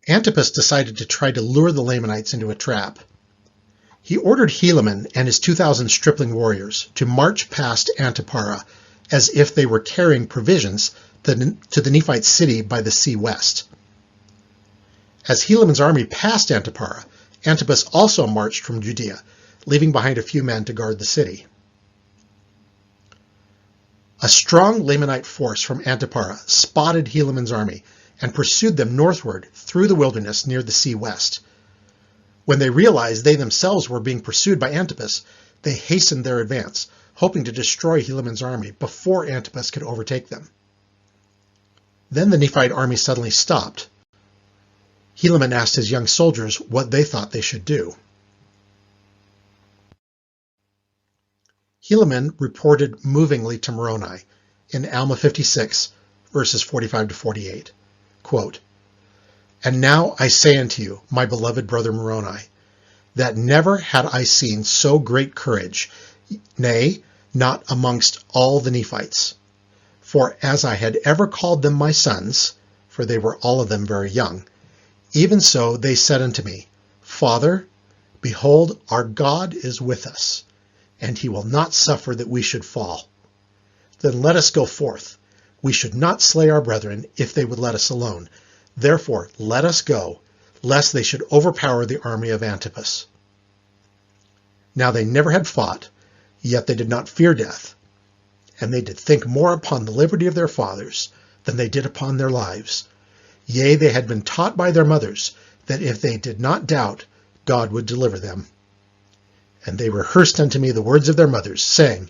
Antipas decided to try to lure the Lamanites into a trap. He ordered Helaman and his 2,000 stripling warriors to march past Antiparah as if they were carrying provisions to the Nephite city by the sea west. As Helaman's army passed Antiparah, Antipas also marched from Judea, leaving behind a few men to guard the city. A strong Lamanite force from Antiparah spotted Helaman's army and pursued them northward through the wilderness near the sea west. When they realized they themselves were being pursued by Antipas, they hastened their advance, hoping to destroy Helaman's army before Antipas could overtake them. Then the Nephite army suddenly stopped. Helaman asked his young soldiers what they thought they should do. Helaman reported movingly to Moroni in Alma 56, verses 45 to 48, quote, "And now I say unto you, my beloved brother Moroni, that never had I seen so great courage, nay, not amongst all the Nephites. For as I had ever called them my sons, for they were all of them very young, even so they said unto me, Father, behold, our God is with us, and he will not suffer that we should fall. Then let us go forth. We should not slay our brethren if they would let us alone. Therefore let us go, lest they should overpower the army of Antipas." Now they never had fought, yet they did not fear death, and they did think more upon the liberty of their fathers than they did upon their lives. Yea, they had been taught by their mothers that if they did not doubt, God would deliver them. And they rehearsed unto me the words of their mothers, saying,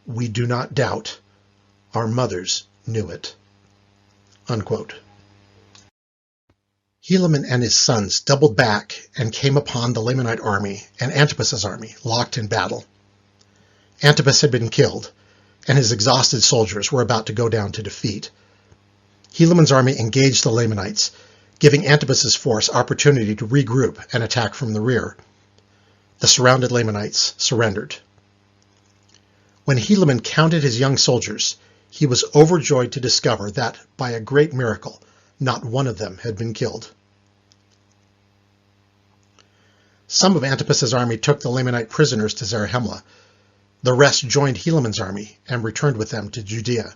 We do not doubt. Our mothers knew it. Unquote. Helaman and his sons doubled back and came upon the Lamanite army and Antipas's army, locked in battle. Antipas had been killed, and his exhausted soldiers were about to go down to defeat. Helaman's army engaged the Lamanites, giving Antipas's force opportunity to regroup and attack from the rear. The surrounded Lamanites surrendered. When Helaman counted his young soldiers, he was overjoyed to discover that, by a great miracle, not one of them had been killed. Some of Antipas's army took the Lamanite prisoners to Zarahemla. The rest joined Helaman's army and returned with them to Judea.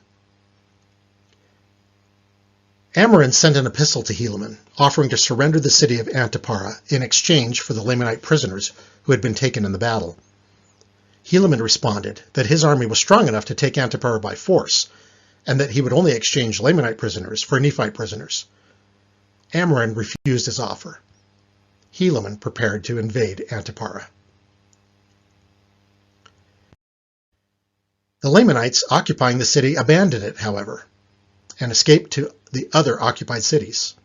Ammoron sent an epistle to Helaman, offering to surrender the city of Antiparah in exchange for the Lamanite prisoners who had been taken in the battle. Helaman responded that his army was strong enough to take Antiparah by force, and that he would only exchange Lamanite prisoners for Nephite prisoners. Ammoron refused his offer. Helaman prepared to invade Antiparah. The Lamanites occupying the city abandoned it, however, and escaped to the other occupied cities.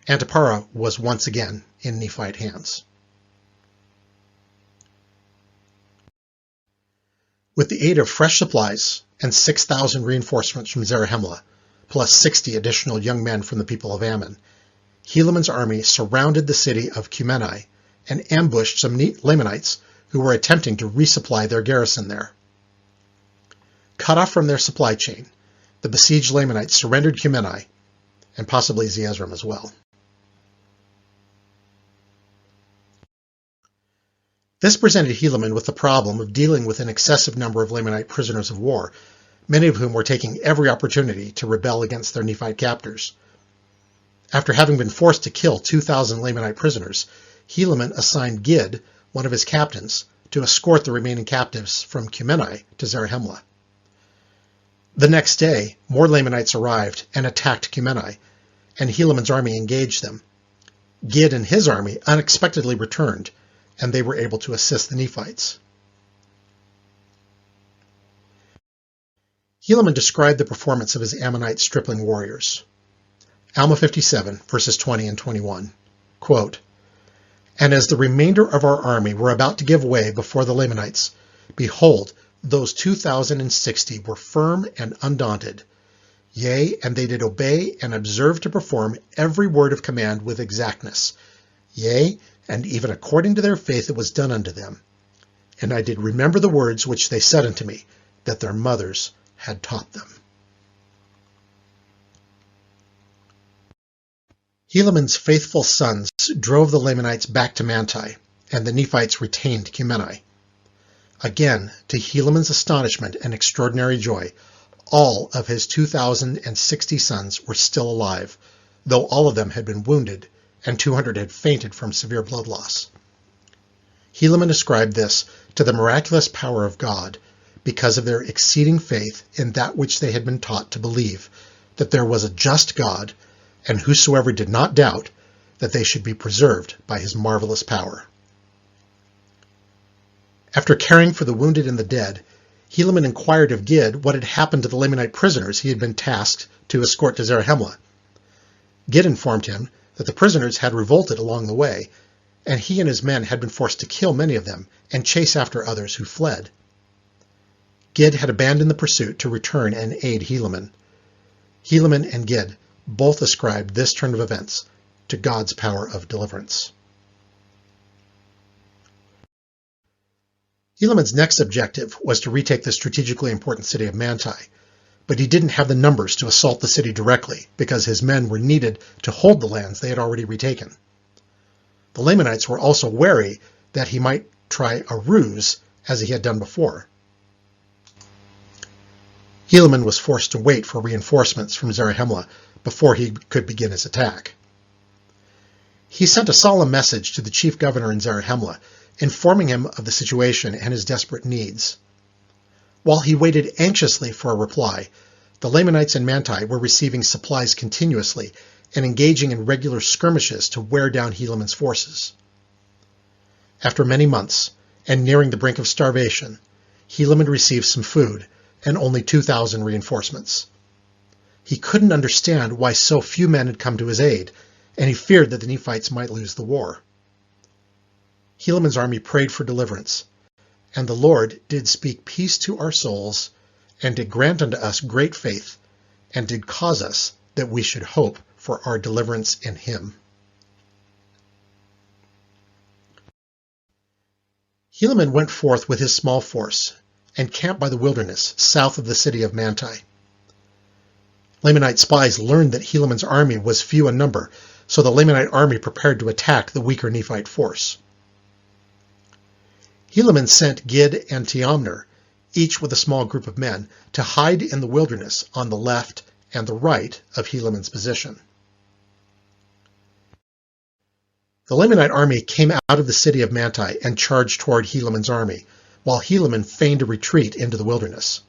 Antiparah was once again in Nephite hands. With the aid of fresh supplies and 6,000 reinforcements from Zarahemla, plus 60 additional young men from the people of Ammon, Helaman's army surrounded the city of Cumeni and ambushed some Lamanites who were attempting to resupply their garrison there. Cut off from their supply chain, the besieged Lamanites surrendered Cumeni, and possibly Zeezrom as well. This presented Helaman with the problem of dealing with an excessive number of Lamanite prisoners of war, many of whom were taking every opportunity to rebel against their Nephite captors. After having been forced to kill 2,000 Lamanite prisoners, Helaman assigned Gid, one of his captains, to escort the remaining captives from Cumeni to Zarahemla. The next day, more Lamanites arrived and attacked Cumeni, and Helaman's army engaged them. Gid and his army unexpectedly returned, and they were able to assist the Nephites. Helaman described the performance of his Ammonite stripling warriors. Alma 57, verses 20 and 21. Quote, "And as the remainder of our army were about to give way before the Lamanites, behold, those 2,060 were firm and undaunted. Yea, and they did obey and observe to perform every word of command with exactness. Yea, and even according to their faith it was done unto them. And I did remember the words which they said unto me, that their mothers had taught them." Helaman's faithful sons drove the Lamanites back to Manti, and the Nephites retained Cumeni. Again, to Helaman's astonishment and extraordinary joy, all of his 2,060 sons were still alive, though all of them had been wounded, and 200 had fainted from severe blood loss. Helaman ascribed this to the miraculous power of God, because of their exceeding faith in that which they had been taught to believe, that there was a just God, and whosoever did not doubt, that they should be preserved by his marvelous power. After caring for the wounded and the dead, Helaman inquired of Gid what had happened to the Lamanite prisoners he had been tasked to escort to Zarahemla. Gid informed him that the prisoners had revolted along the way, and he and his men had been forced to kill many of them and chase after others who fled. Gid had abandoned the pursuit to return and aid Helaman. Helaman and Gid both ascribed this turn of events to God's power of deliverance. Helaman's next objective was to retake the strategically important city of Manti, but he didn't have the numbers to assault the city directly because his men were needed to hold the lands they had already retaken. The Lamanites were also wary that he might try a ruse as he had done before. Helaman was forced to wait for reinforcements from Zarahemla before he could begin his attack. He sent a solemn message to the chief governor in Zarahemla, informing him of the situation and his desperate needs. While he waited anxiously for a reply, the Lamanites in Manti were receiving supplies continuously and engaging in regular skirmishes to wear down Helaman's forces. After many months, and nearing the brink of starvation, Helaman received some food and only 2,000 reinforcements. He couldn't understand why so few men had come to his aid, and he feared that the Nephites might lose the war. Helaman's army prayed for deliverance, and the Lord did speak peace to our souls, and did grant unto us great faith, and did cause us that we should hope for our deliverance in him. Helaman went forth with his small force, and camped by the wilderness south of the city of Manti. Lamanite spies learned that Helaman's army was few in number, so the Lamanite army prepared to attack the weaker Nephite force. Helaman sent Gid and Teomner, each with a small group of men, to hide in the wilderness on the left and the right of Helaman's position. The Lamanite army came out of the city of Manti and charged toward Helaman's army, while Helaman feigned a retreat into the wilderness.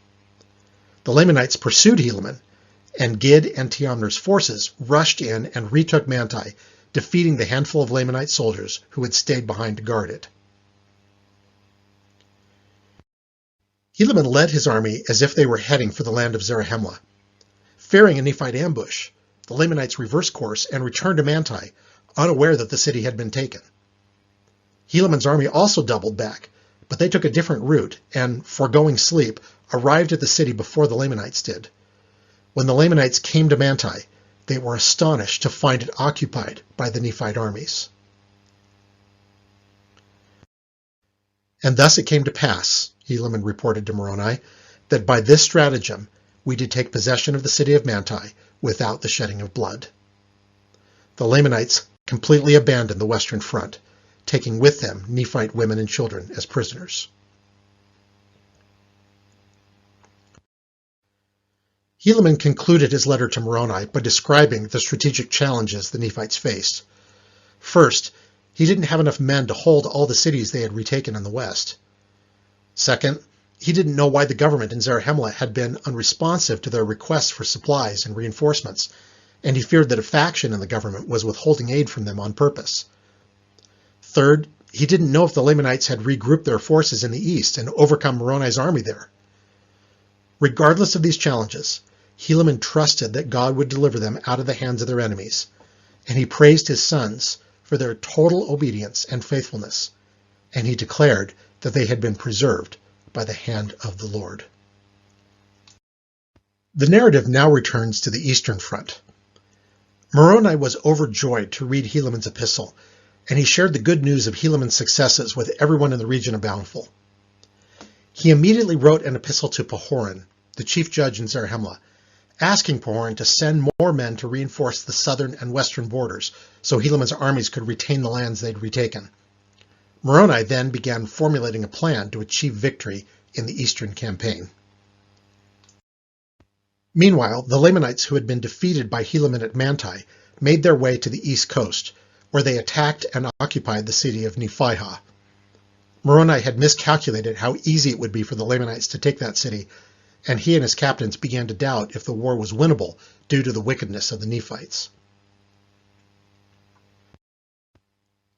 The Lamanites pursued Helaman, and Gid and Teomner's forces rushed in and retook Manti, defeating the handful of Lamanite soldiers who had stayed behind to guard it. Helaman led his army as if they were heading for the land of Zarahemla. Fearing a Nephite ambush, the Lamanites reversed course and returned to Manti, unaware that the city had been taken. Helaman's army also doubled back, but they took a different route and, foregoing sleep, arrived at the city before the Lamanites did. When the Lamanites came to Manti, they were astonished to find it occupied by the Nephite armies. And thus it came to pass, Helaman reported to Moroni, that by this stratagem we did take possession of the city of Manti without the shedding of blood. The Lamanites completely abandoned the western front, taking with them Nephite women and children as prisoners. Helaman concluded his letter to Moroni by describing the strategic challenges the Nephites faced. First, he didn't have enough men to hold all the cities they had retaken in the west. Second, he didn't know why the government in Zarahemla had been unresponsive to their requests for supplies and reinforcements, and he feared that a faction in the government was withholding aid from them on purpose. Third, he didn't know if the Lamanites had regrouped their forces in the east and overcome Moroni's army there. Regardless of these challenges, Helaman trusted that God would deliver them out of the hands of their enemies, and he praised his sons for their total obedience and faithfulness, and he declared that they had been preserved by the hand of the Lord. The narrative now returns to the eastern front. Moroni was overjoyed to read Helaman's epistle, and he shared the good news of Helaman's successes with everyone in the region of Bountiful. He immediately wrote an epistle to Pahoran, the chief judge in Zarahemla, asking Pahoran to send more men to reinforce the southern and western borders so Helaman's armies could retain the lands they'd retaken. Moroni then began formulating a plan to achieve victory in the eastern campaign. Meanwhile, the Lamanites who had been defeated by Helaman at Manti made their way to the east coast, where they attacked and occupied the city of Nephihah. Moroni had miscalculated how easy it would be for the Lamanites to take that city, and he and his captains began to doubt if the war was winnable due to the wickedness of the Nephites.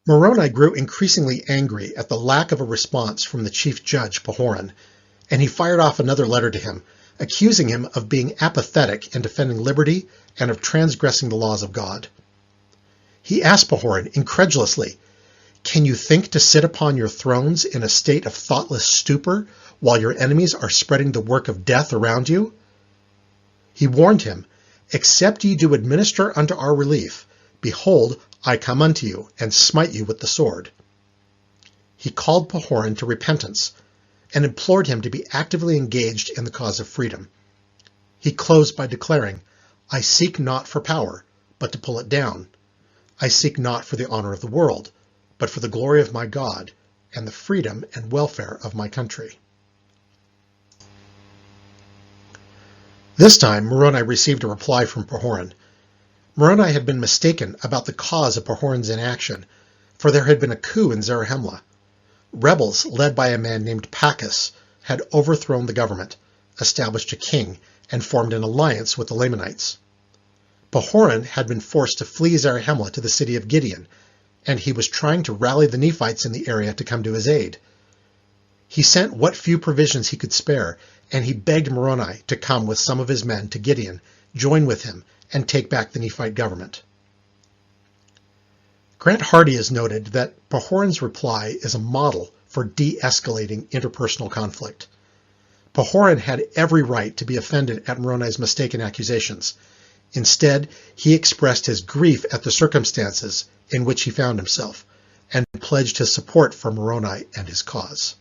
Moroni grew increasingly angry at the lack of a response from the chief judge, Pahoran, and he fired off another letter to him, accusing him of being apathetic in defending liberty and of transgressing the laws of God. He asked Pahoran incredulously, "Can you think to sit upon your thrones in a state of thoughtless stupor while your enemies are spreading the work of death around you?" He warned him, "Except ye do administer unto our relief, behold, I come unto you, and smite you with the sword." He called Pahoran to repentance, and implored him to be actively engaged in the cause of freedom. He closed by declaring, "I seek not for power, but to pull it down. I seek not for the honor of the world, but for the glory of my God, and the freedom and welfare of my country." This time, Moroni received a reply from Pahoran. Moroni had been mistaken about the cause of Pahoran's inaction, for there had been a coup in Zarahemla. Rebels, led by a man named Pachus, had overthrown the government, established a king, and formed an alliance with the Lamanites. Pahoran had been forced to flee Zarahemla to the city of Gideon, and he was trying to rally the Nephites in the area to come to his aid. He sent what few provisions he could spare, and he begged Moroni to come with some of his men to Gideon, join with him, and take back the Nephite government. Grant Hardy has noted that Pahoran's reply is a model for de-escalating interpersonal conflict. Pahoran had every right to be offended at Moroni's mistaken accusations. Instead, he expressed his grief at the circumstances in which he found himself, and pledged his support for Moroni and his cause.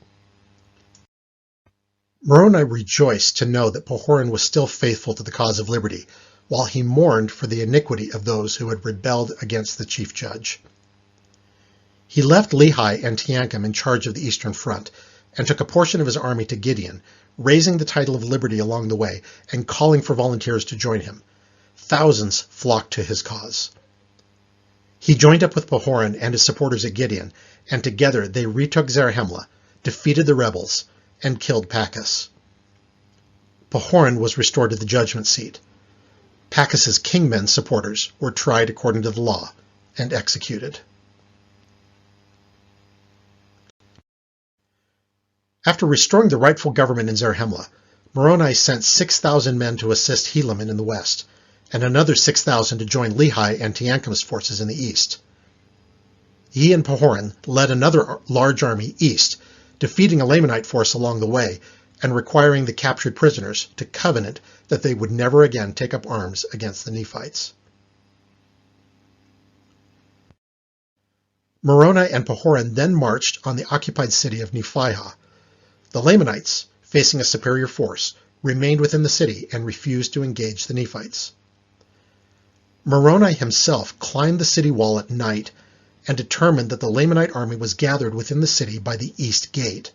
Moroni rejoiced to know that Pahoran was still faithful to the cause of liberty, while he mourned for the iniquity of those who had rebelled against the chief judge. He left Lehi and Teancum in charge of the eastern front, and took a portion of his army to Gideon, raising the title of liberty along the way and calling for volunteers to join him. Thousands flocked to his cause. He joined up with Pahoran and his supporters at Gideon, and together they retook Zarahemla, defeated the rebels, and killed Pachus. Pahoran was restored to the judgment seat. Pachus's kingmen supporters were tried according to the law and executed. After restoring the rightful government in Zarahemla, Moroni sent 6,000 men to assist Helaman in the west, and another 6,000 to join Lehi and Teancum's forces in the east. He and Pahoran led another large army east, defeating a Lamanite force along the way, and requiring the captured prisoners to covenant that they would never again take up arms against the Nephites. Moroni and Pahoran then marched on the occupied city of Nephihah. The Lamanites, facing a superior force, remained within the city and refused to engage the Nephites. Moroni himself climbed the city wall at night and determined that the Lamanite army was gathered within the city by the east gate.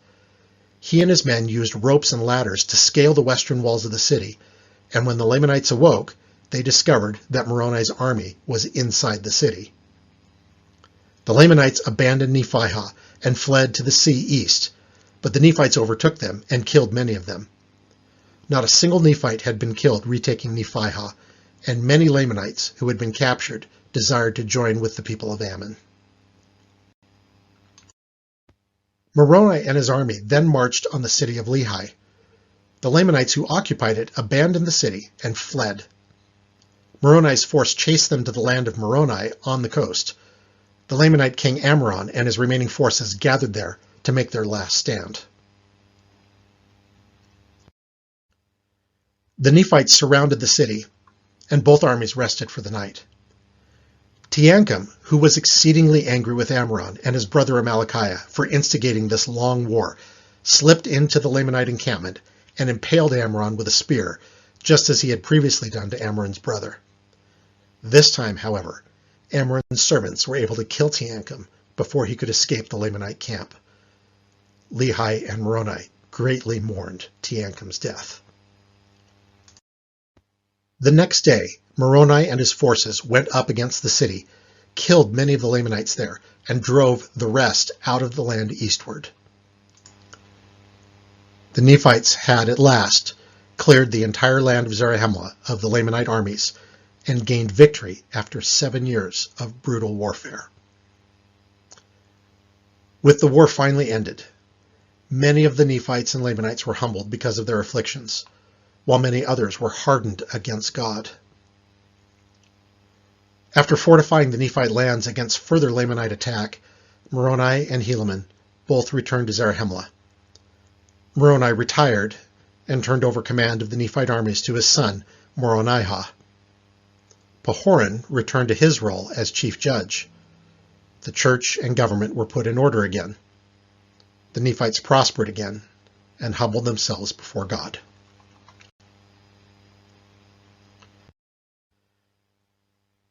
He and his men used ropes and ladders to scale the western walls of the city, and when the Lamanites awoke, they discovered that Moroni's army was inside the city. The Lamanites abandoned Nephihah and fled to the sea east, but the Nephites overtook them and killed many of them. Not a single Nephite had been killed retaking Nephihah, and many Lamanites who had been captured desired to join with the people of Ammon. Moroni and his army then marched on the city of Lehi. The Lamanites who occupied it abandoned the city and fled. Moroni's force chased them to the land of Moroni on the coast. The Lamanite king Ammoron and his remaining forces gathered there to make their last stand. The Nephites surrounded the city, and both armies rested for the night. Teancum, who was exceedingly angry with Ammoron and his brother Amalickiah for instigating this long war, slipped into the Lamanite encampment and impaled Ammoron with a spear, just as he had previously done to Ammoron's brother. This time, however, Ammoron's servants were able to kill Teancum before he could escape the Lamanite camp. Lehi and Moroni greatly mourned Teancum's death. The next day, Moroni and his forces went up against the city, killed many of the Lamanites there, and drove the rest out of the land eastward. The Nephites had at last cleared the entire land of Zarahemla of the Lamanite armies and gained victory after 7 years of brutal warfare. With the war finally ended, many of the Nephites and Lamanites were humbled because of their afflictions, while many others were hardened against God. After fortifying the Nephite lands against further Lamanite attack, Moroni and Helaman both returned to Zarahemla. Moroni retired and turned over command of the Nephite armies to his son, Moronihah. Pahoran returned to his role as chief judge. The church and government were put in order again. The Nephites prospered again and humbled themselves before God.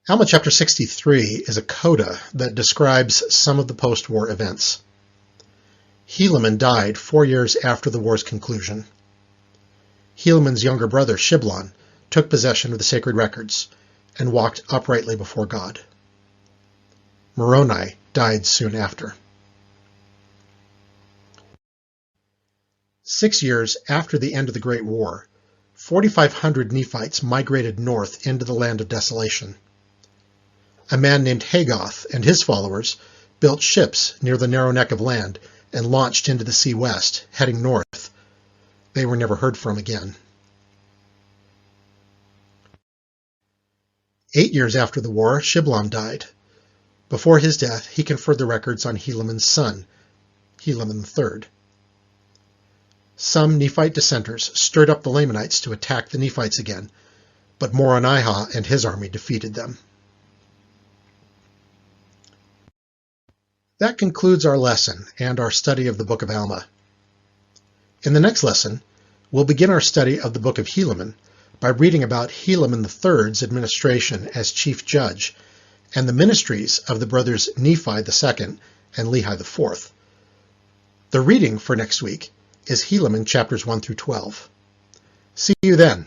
Alma chapter 63 is a coda that describes some of the post-war events. Helaman died 4 years after the war's conclusion. Helaman's younger brother, Shiblon, took possession of the sacred records and walked uprightly before God. Moroni died soon after. 6 years after the end of the Great War, 4,500 Nephites migrated north into the land of desolation. A man named Hagoth and his followers built ships near the narrow neck of land and launched into the sea west, heading north. They were never heard from again. 8 years after the war, Shiblon died. Before his death, he conferred the records on Helaman's son, Helaman III. Some Nephite dissenters stirred up the Lamanites to attack the Nephites again, but Moronihah and his army defeated them. That concludes our lesson and our study of the book of Alma. In the next lesson, we'll begin our study of the book of Helaman by reading about Helaman III's administration as chief judge and the ministries of the brothers Nephi II and Lehi IV. The reading for next week is Helaman chapters 1 through 12. See you then.